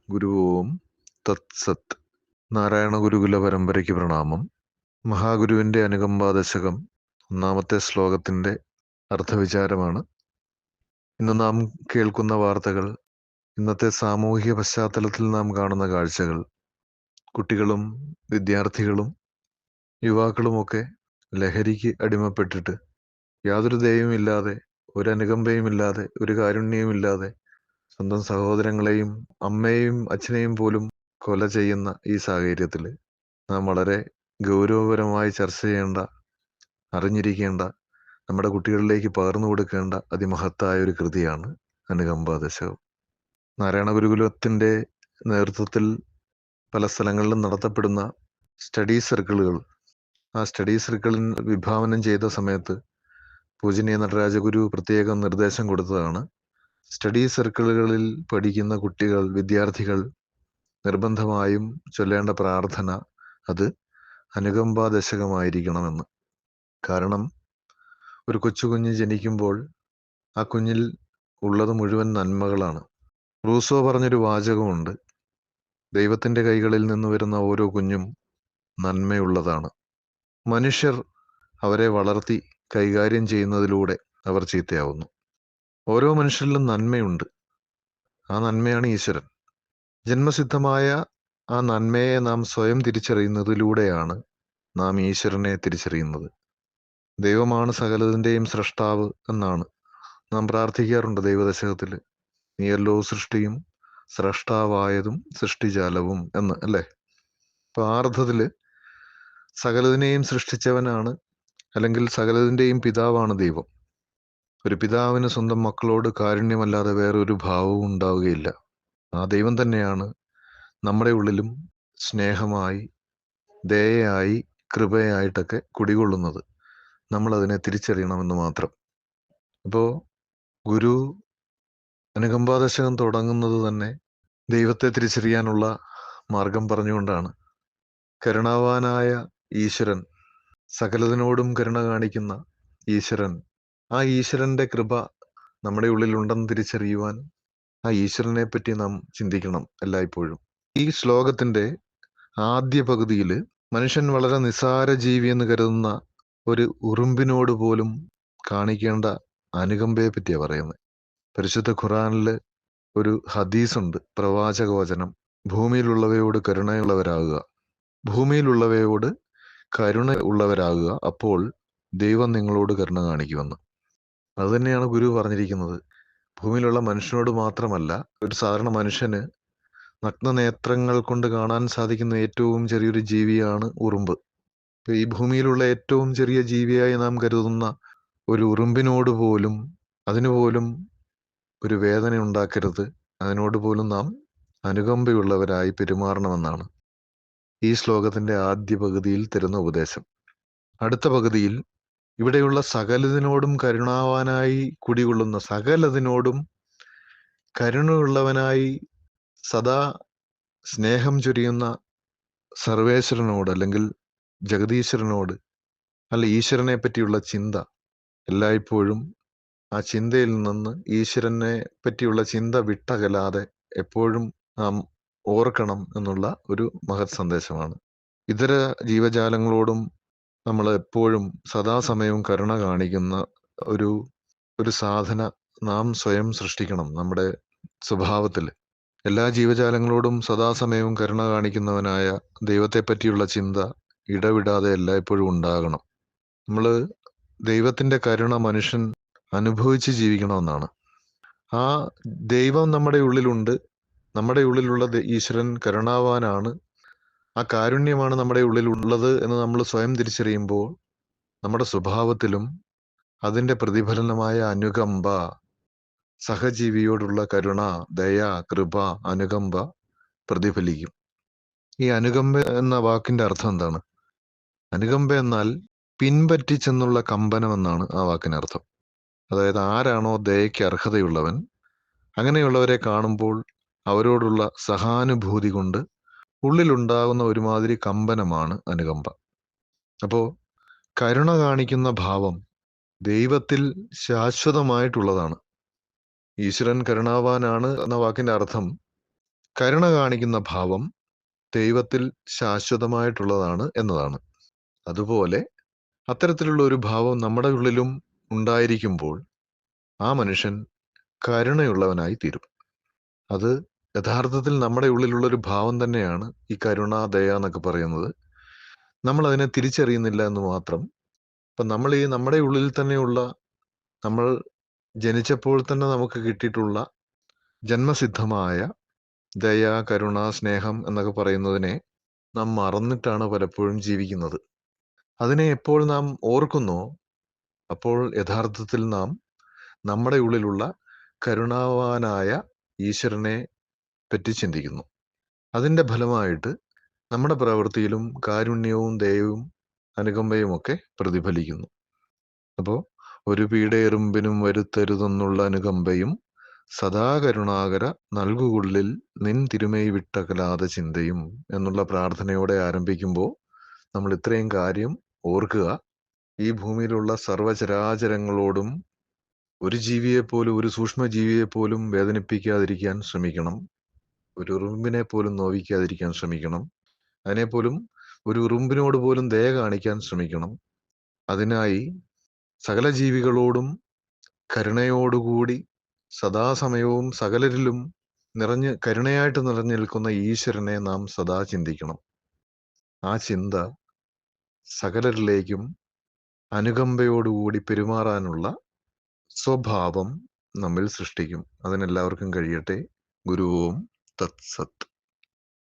ഗുരു ഓം തത്സത്ത്. നാരായണ ഗുരുകുല പരമ്പരയ്ക്ക് പ്രണാമം. മഹാഗുരുവിന്റെ അനുകമ്പാദശകം ഒന്നാമത്തെ ശ്ലോകത്തിന്റെ അർത്ഥവിചാരമാണ് ഇന്ന് നാം കേൾക്കുന്ന വാർത്തകൾ. ഇന്നത്തെ സാമൂഹിക പശ്ചാത്തലത്തിൽ നാം കാണുന്ന കാഴ്ചകൾ. കുട്ടികളും വിദ്യാർത്ഥികളും യുവാക്കളുമൊക്കെ ലഹരിക്ക് അടിമപ്പെട്ടിട്ട് യാതൊരു ദയവുമില്ലാതെ, ഒരു അനുകമ്പയുമില്ലാതെ, ഒരു കാരുണ്യവുമില്ലാതെ സ്വന്തം സഹോദരങ്ങളെയും അമ്മയെയും അച്ഛനെയും പോലും കൊല ചെയ്യുന്ന ഈ സാഹചര്യത്തിൽ നാം വളരെ ഗൗരവപരമായി ചർച്ച ചെയ്യേണ്ട, അറിഞ്ഞിരിക്കേണ്ട, നമ്മുടെ കുട്ടികളിലേക്ക് പകർന്നു കൊടുക്കേണ്ട അതിമഹത്തായ ഒരു കൃതിയാണ് അനുകമ്പാദശകം. നാരായണ ഗുരുകുലത്തിന്റെ നേതൃത്വത്തിൽ പല സ്ഥലങ്ങളിലും നടത്തപ്പെടുന്ന സ്റ്റഡി സർക്കിളുകൾ, ആ സ്റ്റഡി സർക്കിളിൽ വിഭാവനം ചെയ്ത സമയത്ത് പൂജനീയ നടരാജഗുരു പ്രത്യേകം നിർദ്ദേശം കൊടുത്തതാണ്. സ്റ്റഡി സർക്കിളുകളിൽ പഠിക്കുന്ന കുട്ടികൾ, വിദ്യാർത്ഥികൾ നിർബന്ധമായും ചൊല്ലേണ്ട പ്രാർത്ഥന അത് അനുകമ്പാദശകമായിരിക്കണമെന്ന്. കാരണം ഒരു കൊച്ചുകുഞ്ഞ് ജനിക്കുമ്പോൾ ആ കുഞ്ഞിൽ ഉള്ളത് മുഴുവൻ നന്മകളാണ്. റൂസോ പറഞ്ഞൊരു വാചകമുണ്ട്: ദൈവത്തിന്റെ കൈകളിൽ നിന്ന് വരുന്ന ഓരോ കുഞ്ഞും നന്മയുള്ളതാണ്. മനുഷ്യർ അവരെ വളർത്തി കൈകാര്യം ചെയ്യുന്നതിലൂടെ അവർ ചീത്തയാവുന്നു. ഓരോ മനുഷ്യരിലും നന്മയുണ്ട്. ആ നന്മയാണ് ഈശ്വരൻ. ജന്മസിദ്ധമായ ആ നന്മയെ നാം സ്വയം തിരിച്ചറിയുന്നതിലൂടെയാണ് നാം ഈശ്വരനെ തിരിച്ചറിയുന്നത്. ദൈവമാണ് സകലതിൻ്റെയും സൃഷ്ടാവ് എന്നാണ് നാം പ്രാർത്ഥിക്കാറുണ്ട് ദൈവദശകത്തിൽ. നീയല്ലോ സൃഷ്ടിയും സ്രഷ്ടാവായതും സൃഷ്ടിജാലവും എന്ന്, അല്ലേ? അപ്പൊ ആ അർത്ഥത്തില് സകലതിനെയും സൃഷ്ടിച്ചവനാണ്, അല്ലെങ്കിൽ സകലതിൻ്റെയും പിതാവാണ് ദൈവം. ഒരു പിതാവിന് സ്വന്തം മക്കളോട് കാരുണ്യമല്ലാതെ വേറൊരു ഭാവവും ഉണ്ടാവുകയില്ല. ആ ദൈവം തന്നെയാണ് നമ്മുടെ ഉള്ളിലും സ്നേഹമായി, ദയയായി, കൃപയായിട്ടൊക്കെ കുടികൊള്ളുന്നത്. നമ്മൾ അതിനെ തിരിച്ചറിയണമെന്ന് മാത്രം. അപ്പോൾ ഗുരു അനുകമ്പാദശകം തുടങ്ങുന്നത് തന്നെ ദൈവത്തെ തിരിച്ചറിയാനുള്ള മാർഗം പറഞ്ഞുകൊണ്ടാണ്. കരുണാവാനായ ഈശ്വരൻ, സകലതിനോടും കരുണ കാണിക്കുന്ന ഈശ്വരൻ, ആ ഈശ്വരന്റെ കൃപ നമ്മുടെ ഉള്ളിലുണ്ടെന്ന് തിരിച്ചറിയുവാൻ ആ ഈശ്വരനെ പറ്റി നാം ചിന്തിക്കണം എല്ലായ്പ്പോഴും. ഈ ശ്ലോകത്തിന്റെ ആദ്യ പകുതിയിൽ മനുഷ്യൻ വളരെ നിസ്സാര ജീവി എന്ന് കരുതുന്ന ഒരു ഉറുമ്പിനോട് പോലും കാണിക്കേണ്ട അനുകമ്പയെ പറ്റിയാണ് പറയുന്നത്. പരിശുദ്ധ ഖുറാനില് ഒരു ഹദീസ് ഉണ്ട്, പ്രവാചകവചനം: ഭൂമിയിലുള്ളവയോട് കരുണയുള്ളവരാകുക, ഭൂമിയിലുള്ളവയോട് കരുണ ഉള്ളവരാകുക, അപ്പോൾ ദൈവം നിങ്ങളോട് കരുണ കാണിക്കുമെന്ന്. അത് തന്നെയാണ് ഗുരു പറഞ്ഞിരിക്കുന്നത്. ഭൂമിയിലുള്ള മനുഷ്യനോട് മാത്രമല്ല, ഒരു സാധാരണ മനുഷ്യന് നഗ്നനേത്രങ്ങൾ കൊണ്ട് കാണാൻ സാധിക്കുന്ന ഏറ്റവും ചെറിയൊരു ജീവിയാണ് ഉറുമ്പ്. ഈ ഭൂമിയിലുള്ള ഏറ്റവും ചെറിയ ജീവിയായി നാം കരുതുന്ന ഒരു ഉറുമ്പിനോട് പോലും, അതിനുപോലും ഒരു വേദന ഉണ്ടാക്കരുത്, അതിനോട് പോലും നാം അനുകമ്പയുള്ളവരായി പെരുമാറണമെന്നാണ് ഈ ശ്ലോകത്തിന്റെ ആദ്യ പകുതിയിൽ തരുന്ന ഉപദേശം. അടുത്ത പകുതിയിൽ ഇവിടെയുള്ള സകലതിനോടും കരുണാവാനായി കുടികൊള്ളുന്ന, സകലതിനോടും കരുണയുള്ളവനായി സദാ സ്നേഹം ചൊരിയുന്ന സർവേശ്വരനോട്, അല്ലെങ്കിൽ ജഗദീശ്വരനോട്, അല്ല ഈശ്വരനെ പറ്റിയുള്ള ചിന്ത എല്ലായ്പ്പോഴും, ആ ചിന്തയിൽ നിന്ന് ഈശ്വരനെ പറ്റിയുള്ള ചിന്ത വിട്ടകലാതെ എപ്പോഴും നാം ഓർക്കണം എന്നുള്ള ഒരു മഹത് സന്ദേശമാണ്. ഇതര ജീവജാലങ്ങളോടും നമ്മൾ എപ്പോഴും സദാസമയവും കരുണ കാണിക്കുന്ന ഒരു ഒരു സാധന നാം സ്വയം സൃഷ്ടിക്കണം നമ്മുടെ സ്വഭാവത്തിൽ. എല്ലാ ജീവജാലങ്ങളോടും സദാസമയവും കരുണ കാണിക്കുന്നവനായ ദൈവത്തെ പറ്റിയുള്ള ചിന്ത ഇടവിടാതെ എല്ലായ്പ്പോഴും ഉണ്ടാകണം. നമ്മൾ ദൈവത്തിന്റെ കരുണ മനുഷ്യൻ അനുഭവിച്ച് ജീവിക്കണമെന്നാണ്. ആ ദൈവം നമ്മുടെ ഉള്ളിലുണ്ട്. നമ്മുടെ ഉള്ളിലുള്ള ഈശ്വരൻ കരുണാവാനാണ്. ആ കാരുണ്യമാണ് നമ്മുടെ ഉള്ളിലുള്ളത് എന്ന് നമ്മൾ സ്വയം തിരിച്ചറിയുമ്പോൾ നമ്മുടെ സ്വഭാവത്തിലും അതിന്റെ പ്രതിഫലനമായ അനുകമ്പ, സഹജീവിയോടുള്ള കരുണ, ദയ, കൃപ, അനുകമ്പ പ്രതിഫലിക്കും. ഈ അനുകമ്പ എന്ന വാക്കിന്റെ അർത്ഥം എന്താണ്? അനുകമ്പ എന്നാൽ പിൻപറ്റിച്ചെന്നുള്ള കമ്പനം എന്നാണ് ആ വാക്കിനർത്ഥം. അതായത് ആരാണോ ദയയ്ക്ക് അർഹതയുള്ളവൻ, അങ്ങനെയുള്ളവരെ കാണുമ്പോൾ അവരോടുള്ള സഹാനുഭൂതി കൊണ്ട് ഉള്ളിലുണ്ടാകുന്ന ഒരുമാതിരി കമ്പനമാണ് അനുകമ്പ. അപ്പോ കരുണ കാണിക്കുന്ന ഭാവം ദൈവത്തിൽ ശാശ്വതമായിട്ടുള്ളതാണ്. ഈശ്വരൻ കരുണാവാനാണ് എന്ന വാക്കിന്റെ അർത്ഥം കരുണ കാണിക്കുന്ന ഭാവം ദൈവത്തിൽ ശാശ്വതമായിട്ടുള്ളതാണ് എന്നതാണ്. അതുപോലെ അത്തരത്തിലുള്ള ഒരു ഭാവം നമ്മുടെ ഉള്ളിലും ഉണ്ടായിരിക്കുമ്പോൾ ആ മനുഷ്യൻ കരുണയുള്ളവനായി തീരും. അത് യഥാർത്ഥത്തിൽ നമ്മുടെ ഉള്ളിലുള്ള ഒരു ഭാവം തന്നെയാണ് ഈ കരുണ, ദയ എന്നൊക്കെ പറയുന്നത്. നമ്മൾ അതിനെ തിരിച്ചറിയുന്നില്ല എന്ന് മാത്രം. അപ്പൊ നമ്മൾ ഈ നമ്മുടെ ഉള്ളിൽ തന്നെയുള്ള, നമ്മൾ ജനിച്ചപ്പോൾ തന്നെ നമുക്ക് കിട്ടിയിട്ടുള്ള ജന്മസിദ്ധമായ ദയ, കരുണ, സ്നേഹം എന്നൊക്കെ പറയുന്നതിനെ നാം മറന്നിട്ടാണ് പലപ്പോഴും ജീവിക്കുന്നത്. അതിനെ എപ്പോൾ നാം ഓർക്കുന്നോ അപ്പോൾ യഥാർത്ഥത്തിൽ നാം നമ്മുടെ ഉള്ളിലുള്ള കരുണാവാനായ ഈശ്വരനെ പറ്റി ചിന്തിക്കുന്നു. അതിന്റെ ഫലമായിട്ട് നമ്മുടെ പ്രവൃത്തിയിലും കാരുണ്യവും ദയവും അനുകമ്പയും ഒക്കെ പ്രതിഫലിക്കുന്നു. അപ്പോൾ ഒരു പീഡയെറുമ്പിനും വരുത്തരുതെന്നുള്ള അനുകമ്പയും സദാ കരുണാകര നൽകുകൊള്ളിൽ നിൻ തിരുമൈ വിട്ടകലാതെ ചിന്തയും എന്നുള്ള പ്രാർത്ഥനയോടെ ആരംഭിക്കുമ്പോൾ നമ്മൾ ഇത്രയും കാര്യം ഓർക്കുക. ഈ ഭൂമിയിലുള്ള സർവചരാചരങ്ങളോടും ഒരു ജീവിയെപ്പോലും, ഒരു സൂക്ഷ്മജീവിയെപ്പോലും വേദനിപ്പിക്കാതിരിക്കാൻ ശ്രമിക്കണം. ഒരു ഉറുമ്പിനെ പോലും നോവിക്കാതിരിക്കാൻ ശ്രമിക്കണം. അതിനെപ്പോലും, ഒരു ഉറുമ്പിനോട് പോലും ദയ കാണിക്കാൻ ശ്രമിക്കണം. അതിനായി സകല ജീവികളോടും കരുണയോടുകൂടി സദാസമയവും സകലരിലും കരുണയായിട്ട് നിറഞ്ഞു നിൽക്കുന്ന ഈശ്വരനെ നാം സദാ ചിന്തിക്കണം. ആ ചിന്ത സകലരിലേക്കും അനുകമ്പയോടുകൂടി പെരുമാറാനുള്ള സ്വഭാവം നമ്മിൽ സൃഷ്ടിക്കും. അതിനെല്ലാവർക്കും കഴിയട്ടെ. ഗുരു ഓം തത്സത്.